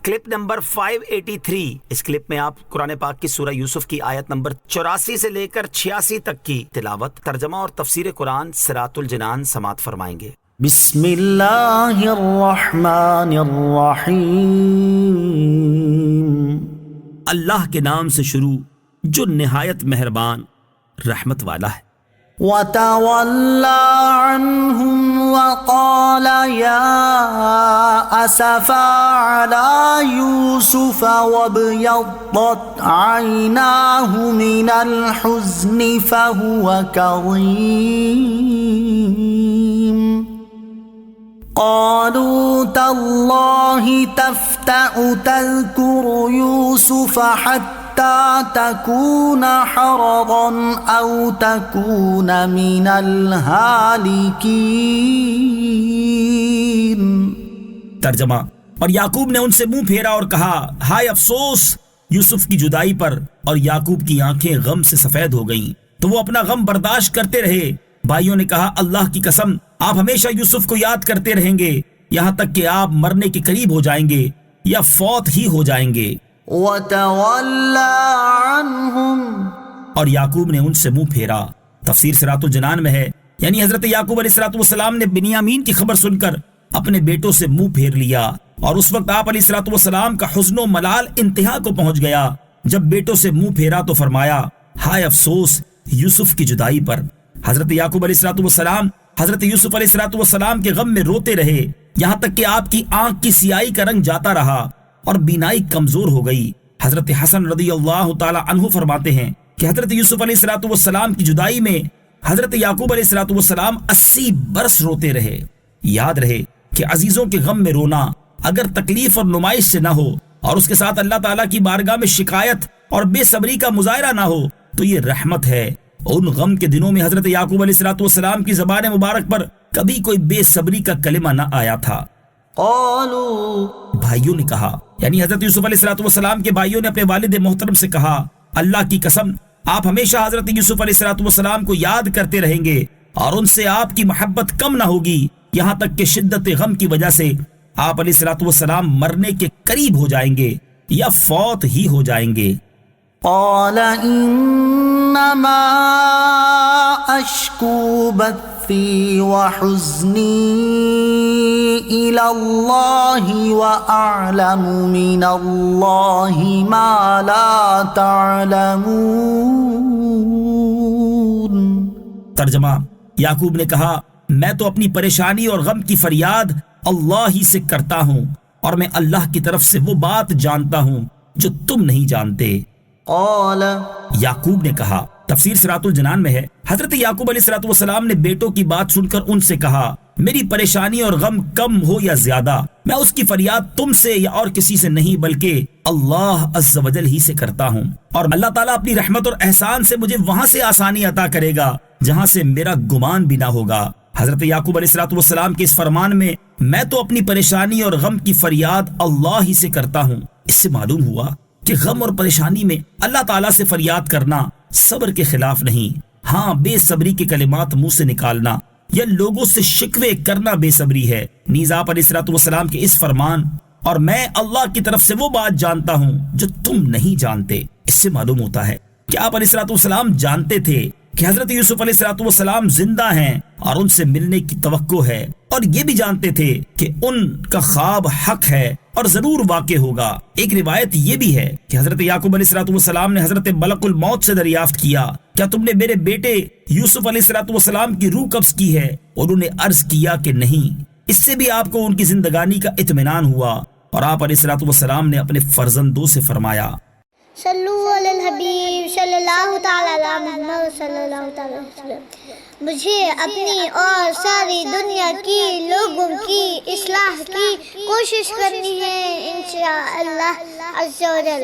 Clip number 583۔ اس clip میں آپ قرآن پاک کی سورہ یوسف کی آیت نمبر 84 سے لے کر 86 تک کی تلاوت، ترجمہ اور تفسیر قرآن صراط الجنان سماعت فرمائیں گے۔ بسم اللہ الرحمن الرحیم۔ اللہ کے نام سے شروع جو نہایت مہربان رحمت والا ہے۔ وَتَوَلَّى عَنْهُمْ وَقَالَ يَا أَسَفَا عَلَى يُوسُفَ وَابْيَضَّتْ عَيْنَاهُ مِنَ الْحُزْنِ فَهُوَ كَظِيمٌ قَالُوا تَاللَّهِ تَفْتَأُ تَذْكُرُ يُوسُفَ حَتَّى تكون حرضا أو تكون من الهالكين۔ ترجمہ، اور یعقوب نے ان سے منہ پھیرا اور کہا، ہائے افسوس یوسف کی جدائی پر، اور یعقوب کی آنکھیں غم سے سفید ہو گئیں تو وہ اپنا غم برداشت کرتے رہے۔ بھائیوں نے کہا، اللہ کی قسم آپ ہمیشہ یوسف کو یاد کرتے رہیں گے یہاں تک کہ آپ مرنے کے قریب ہو جائیں گے یا فوت ہی ہو جائیں گے۔ وَتَوَلَّى عَنْهُمْ، اور یعقوب نے ان سے منہ پھیرا۔ تفسیر صراط الجنان میں ہے، یعنی حضرت یعقوب علیہ السلام نے بنیامین کی خبر سن کر اپنے بیٹوں سے منہ پھیر لیا، اور اس وقت آپ علیہ السلام کا حزن و ملال انتہا کو پہنچ گیا۔ جب بیٹوں سے منہ پھیرا تو فرمایا، ہائے افسوس یوسف کی جدائی پر۔ حضرت یعقوب علیہ السلام حضرت یوسف علیہ السلام کے غم میں روتے رہے، یہاں تک کہ آپ کی آنکھ کی سیاہی کا رنگ جاتا رہا اور بینائی کمزور ہو گئی۔ حضرت حسن رضی اللہ تعالی عنہ فرماتے ہیں کہ حضرت یوسف علیہ السلام کی جدائی میں حضرت یعقوب علیہ السلام 80 برس روتے رہے۔ یاد رہے کہ عزیزوں کے غم میں رونا اگر تکلیف اور نمائش سے نہ ہو اور اس کے ساتھ اللہ تعالیٰ کی بارگاہ میں شکایت اور بے صبری کا مظاہرہ نہ ہو تو یہ رحمت ہے۔ ان غم کے دنوں میں حضرت یعقوب علیہ السلام کی زبان مبارک پر کبھی کوئی بے صبری کا کلمہ نہ آیا تھا۔ قالوا، بھائیوں نے کہا، یعنی حضرت یوسف علیہ السلام کے بھائیوں نے اپنے والد محترم سے کہا، اللہ کی قسم آپ ہمیشہ حضرت یوسف علیہ السلام کو یاد کرتے رہیں گے اور ان سے آپ کی محبت کم نہ ہوگی، یہاں تک کہ شدت غم کی وجہ سے آپ علیہ السلام مرنے کے قریب ہو جائیں گے یا فوت ہی ہو جائیں گے۔ قال انما اشکو بثی وحزنی الى اللہ واعلم من اللہ ما لا تعلمون۔ ترجمہ، یعقوب نے کہا، میں تو اپنی پریشانی اور غم کی فریاد اللہ ہی سے کرتا ہوں اور میں اللہ کی طرف سے وہ بات جانتا ہوں جو تم نہیں جانتے۔ قال، یعقوب نے کہا، تفسیر صراط الجنان میں ہے، حضرت یعقوب علیہ السلام نے بیٹوں کی بات سن کر ان سے کہا، میری پریشانی اور غم کم ہو یا زیادہ میں اس کی فریاد تم سے یا اور کسی سے نہیں بلکہ اللہ عز و جل ہی سے کرتا ہوں، اور اللہ تعالیٰ اپنی رحمت اور احسان سے مجھے وہاں سے آسانی عطا کرے گا جہاں سے میرا گمان بھی نہ ہوگا۔ حضرت یعقوب علیہ السلام کے اس فرمان میں میں تو اپنی پریشانی اور غم کی فریاد اللہ ہی سے کرتا ہوں، اس سے معلوم ہوا کہ غم اور پریشانی میں اللہ تعالیٰ سے فریاد کرنا صبر کے خلاف نہیں، ہاں بے صبری کے کلمات منہ سے نکالنا یا لوگوں سے شکوے کرنا بے صبری ہے۔ نیز آپ علیہ السلام کے اس فرمان اور میں اللہ کی طرف سے وہ بات جانتا ہوں جو تم نہیں جانتے، اس سے معلوم ہوتا ہے کہ آپ علیہ السلام جانتے تھے کہ حضرت یوسف علیہ السلام زندہ ہیں اور ان سے ملنے کی توقع ہے، اور یہ بھی جانتے تھے کہ ان کا خواب حق ہے اور ضرور واقع ہوگا۔ ایک روایت یہ بھی ہے کہ حضرت یعقوب علیہ السلام نے حضرت ملک الموت سے دریافت کیا، کیا تم نے میرے بیٹے یوسف علیہ السلام کی روح قبض کی ہے؟ انہوں نے عرض کیا کہ نہیں۔ اس سے بھی آپ کو ان کی زندگانی کا اطمینان ہوا، اور آپ علیہ السلام نے اپنے فرزندوں سے فرمایا، صلو علی الحبیب صلی اللہ تعالی علی محمد صلی اللہ تعالی وسلم۔ مجھے اپنی اور ساری دنیا کی لوگوں کی اصلاح کی کوشش کرنی ہے انشاءاللہ عز و جل۔